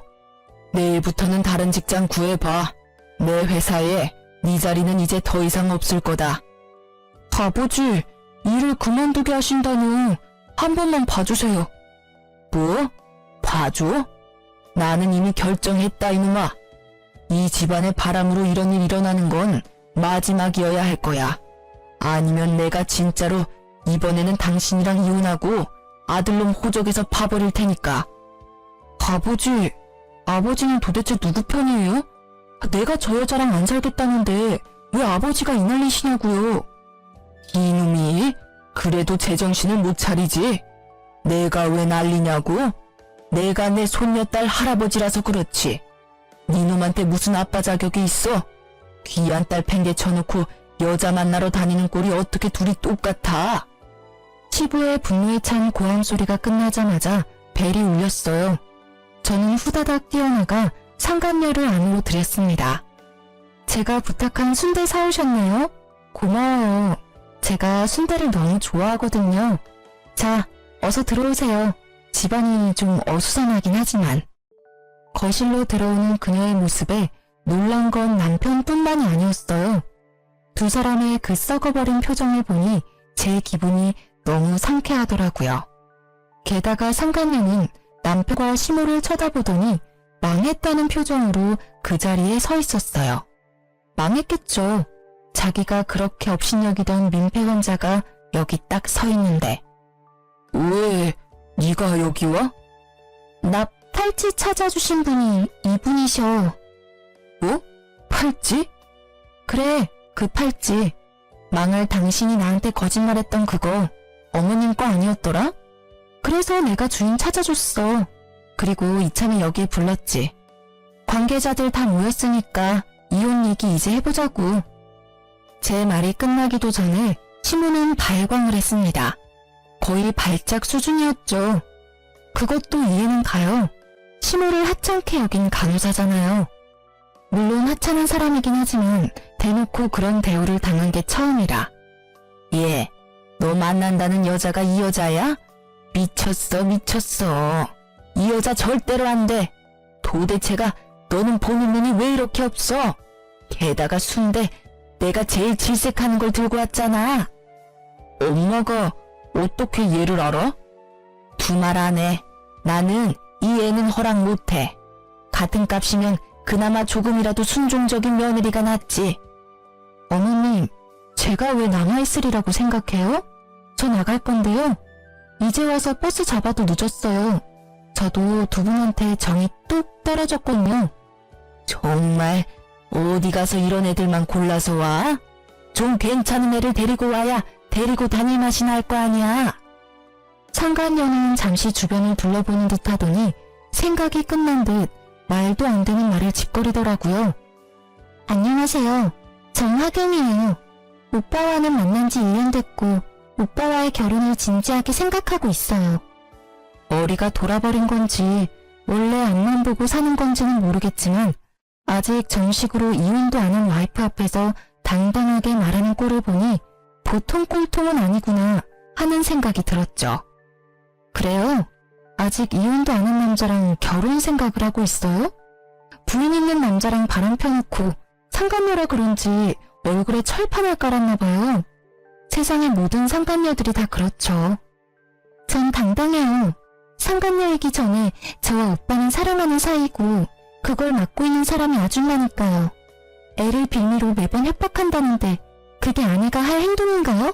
내일부터는 다른 직장 구해봐. 내 회사에 네 자리는 이제 더 이상 없을 거다. 아버지, 일을 그만두게 하신다니 한 번만 봐주세요. 뭐? 봐줘? 나는 이미 결정했다 이놈아. 이 집안의 바람으로 이런 일 일어나는 건 마지막이어야 할 거야. 아니면 내가 진짜로 이번에는 당신이랑 이혼하고 아들놈 호적에서 파버릴 테니까. 아버지, 아버지는 도대체 누구 편이에요? 내가 저 여자랑 안 살겠다는데 왜 아버지가 이 난리시냐고요. 이놈이 그래도 제정신을 못 차리지. 내가 왜 난리냐고? 내가 내 손녀딸 할아버지라서 그렇지. 니놈한테 무슨 아빠 자격이 있어? 귀한 딸 팽개 쳐놓고 여자 만나러 다니는 꼴이 어떻게 둘이 똑같아? 시부의 분노에 찬 고함 소리가 끝나자마자 벨이 울렸어요. 저는 후다닥 뛰어나가 상간녀를 안으로 들였습니다. 제가 부탁한 순대 사오셨네요? 고마워요. 제가 순대를 너무 좋아하거든요. 자, 어서 들어오세요. 집안이 좀 어수선하긴 하지만. 거실로 들어오는 그녀의 모습에 놀란 건 남편뿐만이 아니었어요. 두 사람의 그 썩어버린 표정을 보니 제 기분이 너무 상쾌하더라고요. 게다가 상간녀는 남편과 시모를 쳐다보더니 망했다는 표정으로 그 자리에 서 있었어요. 망했겠죠. 자기가 그렇게 업신여기던 민폐 환자가 여기 딱 서 있는데. 왜 네가 여기 와? 나 팔찌 찾아주신 분이 이분이셔. 뭐? 팔찌? 그래, 그 팔찌. 망할 당신이 나한테 거짓말했던 그거 어머님 거 아니었더라? 그래서 내가 주인 찾아줬어. 그리고 이참에 여기에 불렀지. 관계자들 다 모였으니까 이혼 얘기 이제 해보자고. 제 말이 끝나기도 전에 시모는 발광을 했습니다. 거의 발작 수준이었죠. 그것도 이해는 가요. 시모를 하찮게 여긴 간호사잖아요. 물론 하찮은 사람이긴 하지만 대놓고 그런 대우를 당한 게 처음이라. 예, 너 만난다는 여자가 이 여자야? 미쳤어, 미쳤어. 이 여자 절대로 안 돼. 도대체가 너는 보는 눈이 왜 이렇게 없어? 게다가 순대 내가 제일 질색하는 걸 들고 왔잖아. 엄마가 어떻게 얘를 알아? 두 말 안 해. 나는 이 애는 허락 못해. 같은 값이면 그나마 조금이라도 순종적인 며느리가 낫지. 어머님, 제가 왜 남아있으리라고 생각해요? 저 나갈 건데요. 이제 와서 버스 잡아도 늦었어요. 저도 두 분한테 정이 뚝 떨어졌거든요. 정말 어디 가서 이런 애들만 골라서 와? 좀 괜찮은 애를 데리고 와야 데리고 다닐 맛이 날 거 아니야. 상간녀는 잠시 주변을 둘러보는 듯 하더니 생각이 끝난 듯 말도 안 되는 말을 짓거리더라고요. 안녕하세요. 정화경이에요. 오빠와는 만난 지 1년 됐고 오빠와의 결혼을 진지하게 생각하고 있어요. 머리가 돌아버린 건지 원래 앞만 보고 사는 건지는 모르겠지만 아직 정식으로 이혼도 안 한 와이프 앞에서 당당하게 말하는 꼴을 보니 보통 꼴통은 아니구나 하는 생각이 들었죠. 그래요? 아직 이혼도 안 한 남자랑 결혼 생각을 하고 있어요? 부인 있는 남자랑 바람 펴놓고 상간녀라 그런지 얼굴에 철판을 깔았나 봐요. 세상의 모든 상간녀들이 다 그렇죠. 전 당당해요. 상간녀이기 전에 저와 오빠는 사랑하는 사이고 그걸 맡고 있는 사람이 아줌마니까요. 애를 빌미로 매번 협박한다는데 그게 아내가 할 행동인가요?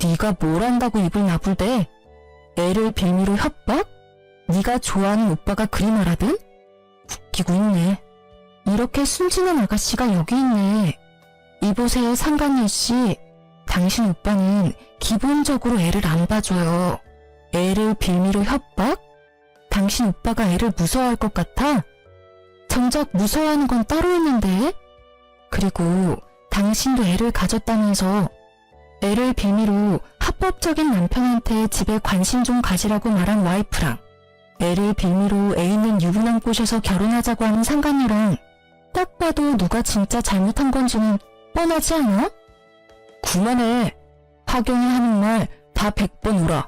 네가 뭘 안다고 입을 나불대? 애를 빌미로 협박? 네가 좋아하는 오빠가 그리 말하든? 웃기고 있네. 이렇게 순진한 아가씨가 여기 있네. 이보세요, 상간녀 씨. 당신 오빠는 기본적으로 애를 안 봐줘요. 애를 빌미로 협박? 당신 오빠가 애를 무서워할 것 같아? 정작 무서워하는 건 따로 있는데? 그리고 당신도 애를 가졌다면서 애를 빌미로 합법적인 남편한테 집에 관심 좀 가지라고 말한 와이프랑 애를 빌미로 애 있는 유부남 꼬셔서 결혼하자고 하는 상간녀랑 딱 봐도 누가 진짜 잘못한 건지는 뻔하지 않아? 그만해. 하경이 하는 말 다 100번 울어.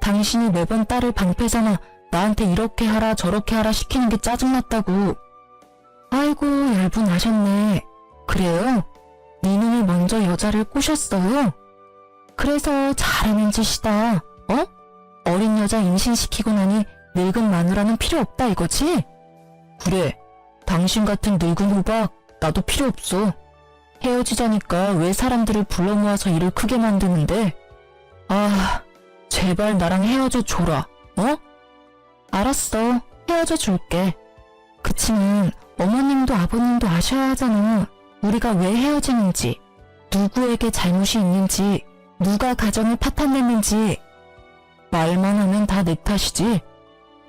당신이 매번 딸을 방패삼아 나한테 이렇게 하라 저렇게 하라 시키는 게 짜증났다고. 아이고 얇은 아셨네. 그래요? 네 눈을 먼저 여자를 꼬셨어요? 그래서 잘하는 짓이다. 어? 어린 여자 임신시키고 나니 늙은 마누라는 필요 없다 이거지? 그래. 당신 같은 늙은 호박 나도 필요 없어. 헤어지자니까 왜 사람들을 불러 모아서 일을 크게 만드는데? 아, 제발 나랑 헤어져 줘라. 어? 알았어. 헤어져 줄게. 그치만 어머님도 아버님도 아셔야 하잖아. 우리가 왜 헤어지는지, 누구에게 잘못이 있는지, 누가 가정을 파탄냈는지. 말만 하면 다 내 탓이지.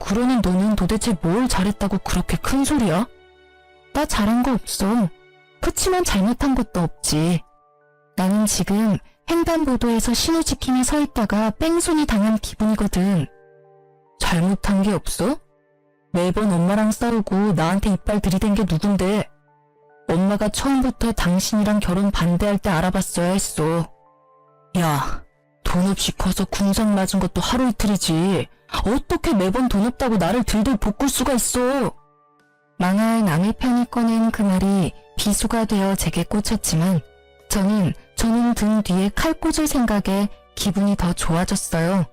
그러는 너는 도대체 뭘 잘했다고 그렇게 큰 소리야? 나 잘한 거 없어. 그치만 잘못한 것도 없지. 나는 지금 횡단보도에서 신호지킴이 서 있다가 뺑소니 당한 기분이거든. 잘못한 게 없어? 매번 엄마랑 싸우고 나한테 이빨 들이댄 게 누군데? 엄마가 처음부터 당신이랑 결혼 반대할 때 알아봤어야 했어. 야, 돈 없이 커서 궁상 맞은 것도 하루 이틀이지. 어떻게 매번 돈 없다고 나를 들들 볶을 수가 있어? 망할 남의 편이 꺼낸 그 말이 비수가 되어 제게 꽂혔지만 저는 등 뒤에 칼 꽂을 생각에 기분이 더 좋아졌어요.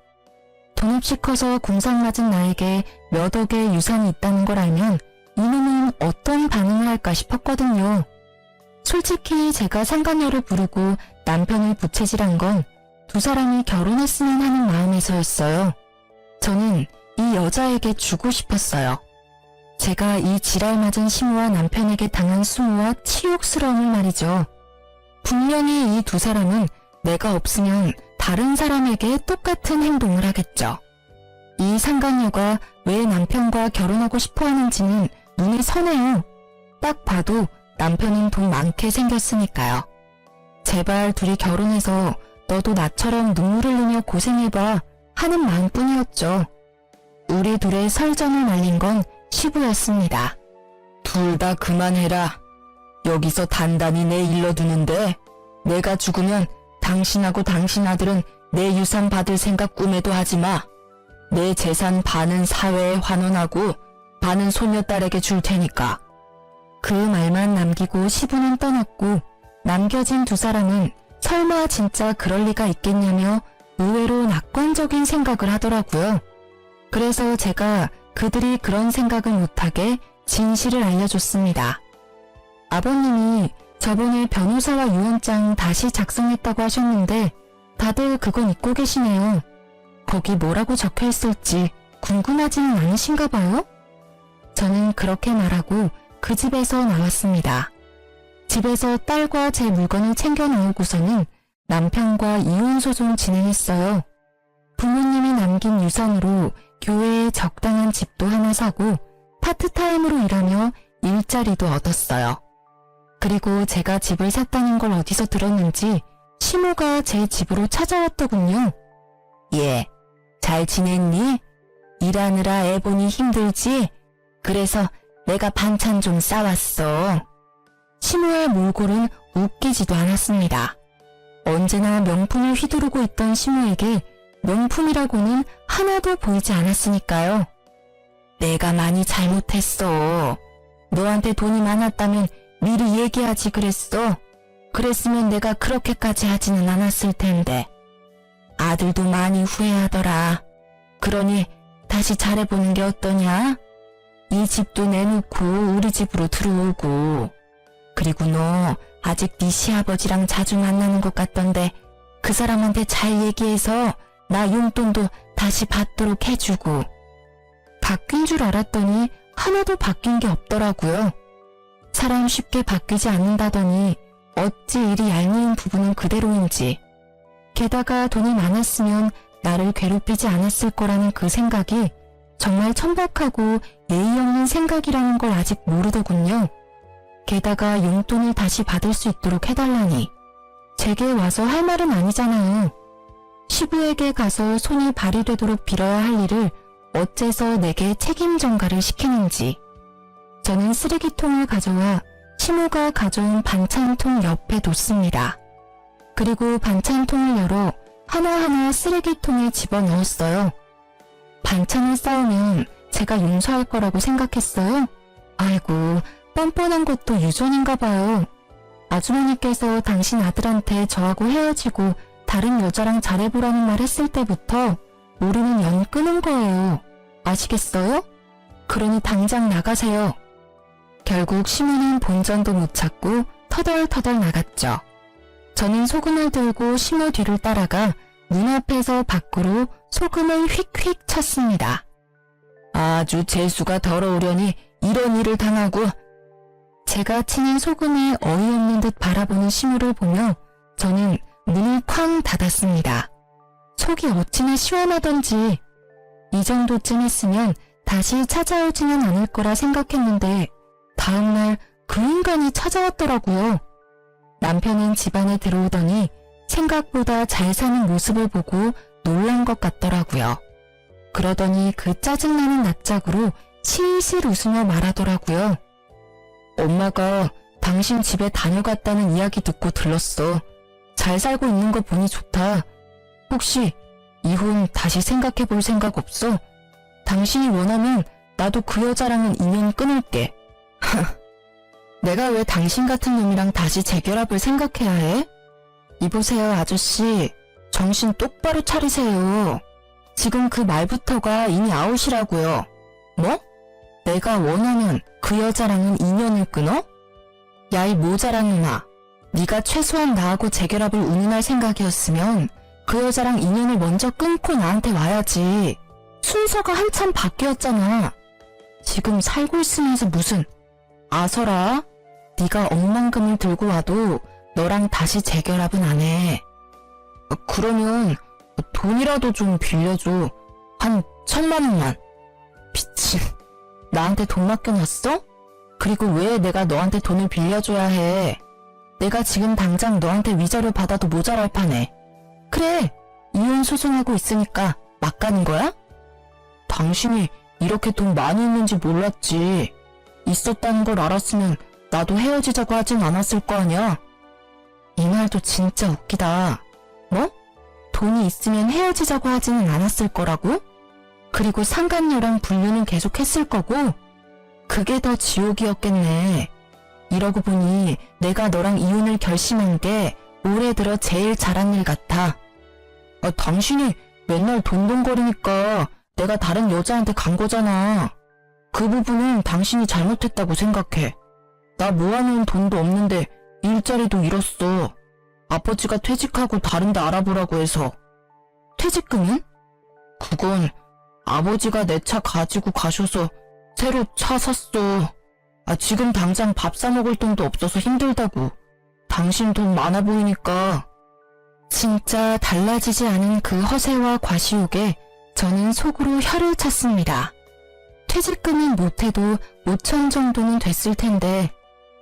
돈 없이 커서 궁상 맞은 나에게 몇 억의 유산이 있다는 걸 알면 이놈은 어떤 반응을 할까 싶었거든요. 솔직히 제가 상간녀를 부르고 남편을 부채질한 건 두 사람이 결혼했으면 하는 마음에서였어요. 저는 이 여자에게 주고 싶었어요. 제가 이 지랄맞은 시무와 남편에게 당한 수모와 치욕스러움을 말이죠. 분명히 이 두 사람은 내가 없으면 다른 사람에게 똑같은 행동을 하겠죠. 이 상간녀가 왜 남편과 결혼하고 싶어 하는지는 눈에 선해요. 딱 봐도 남편은 돈 많게 생겼으니까요. 제발 둘이 결혼해서 너도 나처럼 눈물을 흘리며 고생해봐 하는 마음뿐이었죠. 우리 둘의 설전을 말린 건 시부였습니다. 둘 다 그만해라. 여기서 단단히 내 일러두는데 내가 죽으면 당신하고 당신 아들은 내 유산 받을 생각 꿈에도 하지 마. 내 재산 반은 사회에 환원하고 반은 소녀딸에게 줄 테니까. 그 말만 남기고 시부는 떠났고 남겨진 두 사람은 설마 진짜 그럴 리가 있겠냐며 의외로 낙관적인 생각을 하더라고요. 그래서 제가 그들이 그런 생각을 못하게 진실을 알려줬습니다. 아버님이 저번에 변호사와 유언장 다시 작성했다고 하셨는데 다들 그건 잊고 계시네요. 거기 뭐라고 적혀있을지 궁금하지는 않으신가 봐요? 저는 그렇게 말하고 그 집에서 나왔습니다. 집에서 딸과 제 물건을 챙겨 나오고서는 남편과 이혼소송 진행했어요. 부모님이 남긴 유산으로 교회에 적당한 집도 하나 사고 파트타임으로 일하며 일자리도 얻었어요. 그리고 제가 집을 샀다는 걸 어디서 들었는지 시모가 제 집으로 찾아왔더군요. 예, 잘 지냈니? 일하느라 애 보니 힘들지? 그래서 내가 반찬 좀 싸왔어. 시모의 몰골은 웃기지도 않았습니다. 언제나 명품을 휘두르고 있던 시모에게 명품이라고는 하나도 보이지 않았으니까요. 내가 많이 잘못했어. 너한테 돈이 많았다면 미리 얘기하지 그랬어. 그랬으면 내가 그렇게까지 하지는 않았을 텐데. 아들도 많이 후회하더라. 그러니 다시 잘해보는 게 어떠냐? 이 집도 내놓고 우리 집으로 들어오고. 그리고 너 아직 네 시아버지랑 자주 만나는 것 같던데 그 사람한테 잘 얘기해서 나 용돈도 다시 받도록 해주고. 바뀐 줄 알았더니 하나도 바뀐 게 없더라고요. 사람 쉽게 바뀌지 않는다더니 어찌 이리 얄미운 부분은 그대로인지. 게다가 돈이 많았으면 나를 괴롭히지 않았을 거라는 그 생각이 정말 천박하고 예의 없는 생각이라는 걸 아직 모르더군요. 게다가 용돈을 다시 받을 수 있도록 해달라니. 제게 와서 할 말은 아니잖아요. 시부에게 가서 손이 발휘되도록 빌어야 할 일을 어째서 내게 책임 전가를 시키는지. 저는 쓰레기통을 가져와 시모가 가져온 반찬통 옆에 뒀습니다. 그리고 반찬통을 열어 하나하나 쓰레기통에 집어넣었어요. 반찬을 싸우면 제가 용서할 거라고 생각했어요? 아이고, 뻔뻔한 것도 유전인가 봐요. 아주머니께서 당신 아들한테 저하고 헤어지고 다른 여자랑 잘해보라는 말 했을 때부터 모르는 연 끊은 거예요. 아시겠어요? 그러니 당장 나가세요. 결국 시모는 본전도 못 찾고 터덜터덜 나갔죠. 저는 소금을 들고 시모 뒤를 따라가 문 앞에서 밖으로 소금을 휙휙 쳤습니다. 아주 재수가 더러우려니 이런 일을 당하고. 제가 치는 소금에 어이없는 듯 바라보는 시모를 보며 저는 문을 쾅 닫았습니다. 속이 어찌나 시원하던지. 이 정도쯤 했으면 다시 찾아오지는 않을 거라 생각했는데 다음날 그 인간이 찾아왔더라고요. 남편은 집안에 들어오더니 생각보다 잘 사는 모습을 보고 놀란 것 같더라고요. 그러더니 그 짜증나는 낯짝으로 실실 웃으며 말하더라고요. 엄마가 당신 집에 다녀갔다는 이야기 듣고 들렀어. 잘 살고 있는 거 보니 좋다. 혹시 이혼 다시 생각해 볼 생각 없어? 당신이 원하면 나도 그 여자랑은 인연 끊을게. 내가 왜 당신 같은 놈이랑 다시 재결합을 생각해야 해? 이보세요, 아저씨. 정신 똑바로 차리세요. 지금 그 말부터가 이미 아웃이라고요. 뭐? 내가 원하면 그 여자랑은 인연을 끊어? 야, 이 모자란 놈아. 네가 최소한 나하고 재결합을 운운할 생각이었으면 그 여자랑 인연을 먼저 끊고 나한테 와야지. 순서가 한참 바뀌었잖아. 지금 살고 있으면서 무슨. 아서라, 네가 억만금을 들고 와도 너랑 다시 재결합은 안 해. 그러면 돈이라도 좀 빌려줘. 한 1,000만 원만. 미친. 나한테 돈 맡겨놨어? 그리고 왜 내가 너한테 돈을 빌려줘야 해? 내가 지금 당장 너한테 위자료 받아도 모자랄 판에. 그래, 이혼 소송하고 있으니까 막 가는 거야? 당신이 이렇게 돈 많이 있는지 몰랐지. 있었다는 걸 알았으면 나도 헤어지자고 하진 않았을 거 아니야. 이 말도 진짜 웃기다. 뭐? 돈이 있으면 헤어지자고 하지는 않았을 거라고? 그리고 상간녀랑 분류는 계속 했을 거고? 그게 더 지옥이었겠네. 이러고 보니 내가 너랑 이혼을 결심한 게 올해 들어 제일 잘한 일 같아. 당신이 맨날 돈돈거리니까 내가 다른 여자한테 간 거잖아. 그 부분은 당신이 잘못했다고 생각해. 나 모아놓은 돈도 없는데 일자리도 잃었어. 아버지가 퇴직하고 다른 데 알아보라고 해서. 퇴직금은? 그건 아버지가 내 차 가지고 가셔서 새로 차 샀어. 지금 당장 밥 사 먹을 돈도 없어서 힘들다고. 당신 돈 많아 보이니까. 진짜 달라지지 않은 그 허세와 과시욕에 저는 속으로 혀를 찼습니다. 퇴직금은 못해도 5천 정도는 됐을 텐데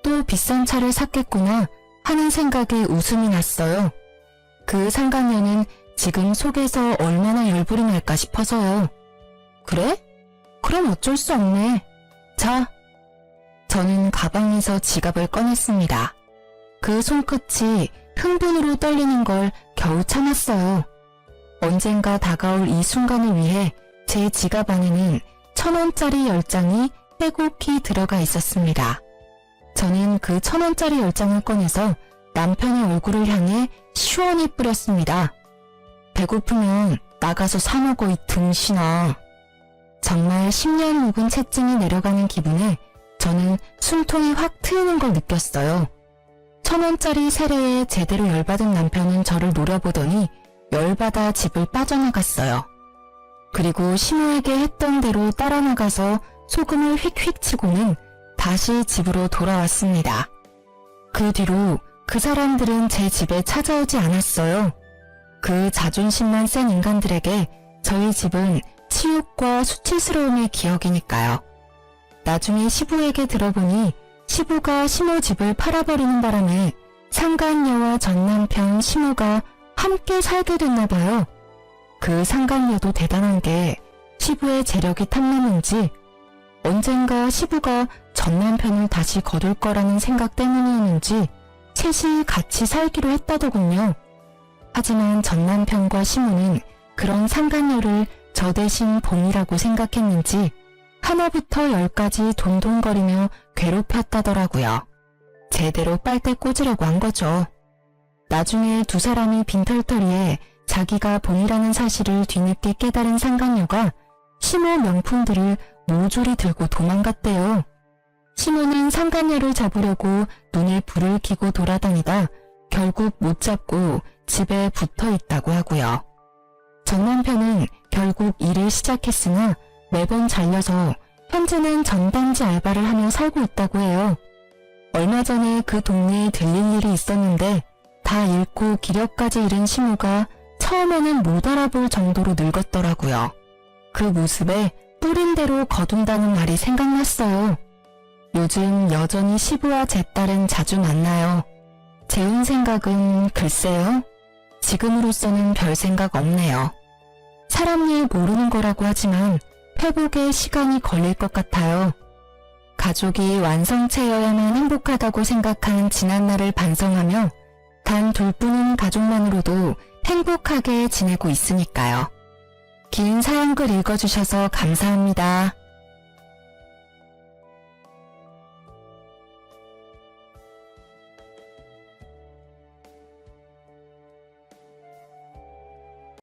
또 비싼 차를 샀겠구나 하는 생각에 웃음이 났어요. 그 상간녀는 지금 속에서 얼마나 열불이 날까 싶어서요. 그래? 그럼 어쩔 수 없네. 자. 저는 가방에서 지갑을 꺼냈습니다. 그 손끝이 흥분으로 떨리는 걸 겨우 참았어요. 언젠가 다가올 이 순간을 위해 제 지갑 안에는 1,000원짜리 10장이 빼곡히 들어가 있었습니다. 저는 그 1,000원짜리 10장을 꺼내서 남편의 얼굴을 향해 시원히 뿌렸습니다. 배고프면 나가서 사 먹어 이 등신아. 정말 10년 묵은 채증이 내려가는 기분에 저는 숨통이 확 트이는 걸 느꼈어요. 1,000원짜리 세례에 제대로 열받은 남편은 저를 노려보더니 열받아 집을 빠져나갔어요. 그리고 시모에게 했던 대로 따라 나가서 소금을 휙휙 치고는 다시 집으로 돌아왔습니다. 그 뒤로 그 사람들은 제 집에 찾아오지 않았어요. 그 자존심만 센 인간들에게 저희 집은 치욕과 수치스러움의 기억이니까요. 나중에 시부에게 들어보니 시부가 시모 집을 팔아버리는 바람에 상간녀와 전남편 시모가 함께 살게 됐나 봐요. 그 상간녀도 대단한 게 시부의 재력이 탐나는지 언젠가 시부가 전남편을 다시 거둘 거라는 생각 때문이었는지 셋이 같이 살기로 했다더군요. 하지만 전남편과 시모는 그런 상간녀를 저 대신 봉이라고 생각했는지 하나부터 열까지 동동거리며 괴롭혔다더라고요. 제대로 빨대 꽂으려고 한 거죠. 나중에 두 사람이 빈털터리에 자기가 봉이라는 사실을 뒤늦게 깨달은 상간녀가 시모 명품들을 모조리 들고 도망갔대요. 시모는 상간녀를 잡으려고 눈에 불을 켜고 돌아다니다 결국 못 잡고 집에 붙어 있다고 하고요. 전 남편은 결국 일을 시작했으나 매번 잘려서 현재는 전단지 알바를 하며 살고 있다고 해요. 얼마 전에 그 동네에 들릴 일이 있었는데 다 잃고 기력까지 잃은 시모가 처음에는 못 알아볼 정도로 늙었더라고요. 그 모습에 뿌린 대로 거둔다는 말이 생각났어요. 요즘 여전히 시부와 제 딸은 자주 만나요. 재혼 생각은 글쎄요. 지금으로서는 별 생각 없네요. 사람 일 모르는 거라고 하지만 회복에 시간이 걸릴 것 같아요. 가족이 완성체여야만 행복하다고 생각한 지난날을 반성하며 단 둘뿐인 가족만으로도 행복하게 지내고 있으니까요. 긴 사연글 읽어주셔서 감사합니다.